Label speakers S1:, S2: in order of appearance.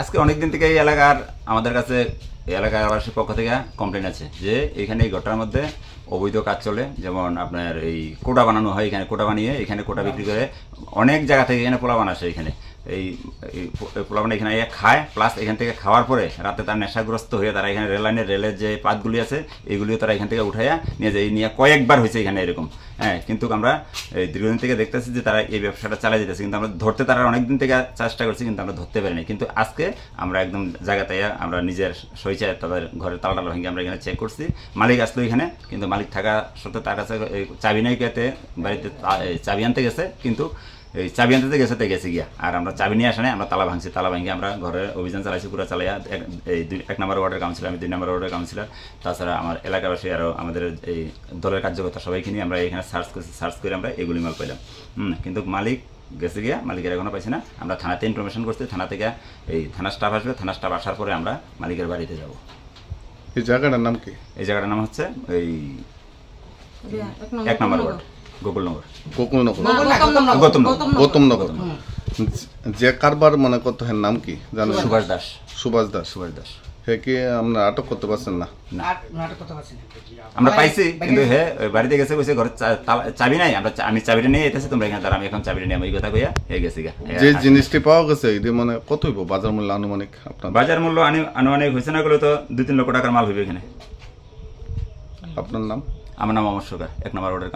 S1: আজকে অনেকদিন থেকে এই এলাকার আমাদের কাছে এলাকাবাসীর পক্ষ থেকে কমপ্লেন আছে যে এখানে এই ঘটনার মধ্যে অবৈধ কাজ চলে। যেমন আপনার এই কোটা বানানো হয়, এখানে কোটা বানিয়ে এখানে কোটা বিক্রি করে অনেক জায়গা থেকে এখানে পোলাপান আসে। এখানে এই পোলাপান এখানে খায়, প্লাস এখান থেকে খাওয়ার পরে রাতে তার নেশাগ্রস্ত হয়ে তারা এখানে রেলের যে পাতগুলি আছে এইগুলিও তারা এখান থেকে উঠাইয়া নিয়ে যায়। নিয়ে কয়েকবার হয়েছে এখানে এরকম। হ্যাঁ, কিন্তু আমরা এই দীর্ঘদিন থেকে দেখতেছি যে তারা এই ব্যবসাটা চালিয়ে যেতেছে, কিন্তু আমরা ধরতে তারা অনেকদিন থেকে চেষ্টা করছি, কিন্তু আমরা ধরতে পারিনি। কিন্তু আজকে আমরা একদম জায়গাতে আমরা নিজের সইচায় তাদের ঘরের তালা ভেঙে আমরা এখানে চেক করছি। মালিক আসলো এখানে, কিন্তু মালিক থাকা সত্ত্বেও তার কাছে চাবি নাই, পেতে বাড়িতে চাবি আনতে গেছে, কিন্তু এই চাবি আনতে গেছে তাই গেছে গিয়া। আর আমরা চাবি নিয়ে আসা নাই, আমরা তালা ভাঙছি। তালা ভাঙিয়ে আমরা ঘরে অভিযান চালাইছি পুরো চালাইয়া। এই 1 নম্বর ওয়ার্ডের কাউন্সিলর, আমি 2 নম্বর ওয়ার্ডের কাউন্সিলর, তাছাড়া আমার এলাকাবাসী আরও আমাদের এই দলের কার্যকর্তা সবাইকে নিয়ে আমরা এখানে সার্চ করে আমরা এগুলি মাল পাইলাম। কিন্তু মালিক গেছে গিয়া, মালিকের এখনও পাইছি না। আমরা থানাতে ইনফরমেশন করছি, থানা থেকে এই থানা স্টাফ আসবে, থানা স্টাফ আসার পরে আমরা মালিকের বাড়িতে যাব।
S2: এই জায়গাটার নাম কি? এই
S1: জায়গাটার নাম হচ্ছে এই 1 নম্বর ওয়ার্ড, গোকুলনগর।
S2: গৌতমনগর। যে কারবার মনে করতে হয় নাম কি জানেন?
S1: সুভাষ দাস।
S2: সুভাষ দাস। হে কি আমরা আটক করতে পারছেন না?
S1: আমরা পাইছি, কিন্তু হে বাড়িতে গেছে, কইছে ঘরে চাবি নাই। আমি চাবিটা নিয়ে এসেছি, তোমরা এখানে আমি এখন চাবিটা নিয়ে আমি কথা কইয়া হয়ে গেছি।
S2: যে জিনিসটি পাওয়া গেছে এটি মানে কত হইব বাজার মূল্য আনুমানিক? আপনার
S1: বাজার মূল্য আনুমানিক হয়েছে না, গেলে তো 2-3 লক্ষ টাকার মাল হইবে এখানে।
S2: আপনার নাম?
S1: আমার নাম অমর সরকার, 1 নম্বর ওয়ার্ডের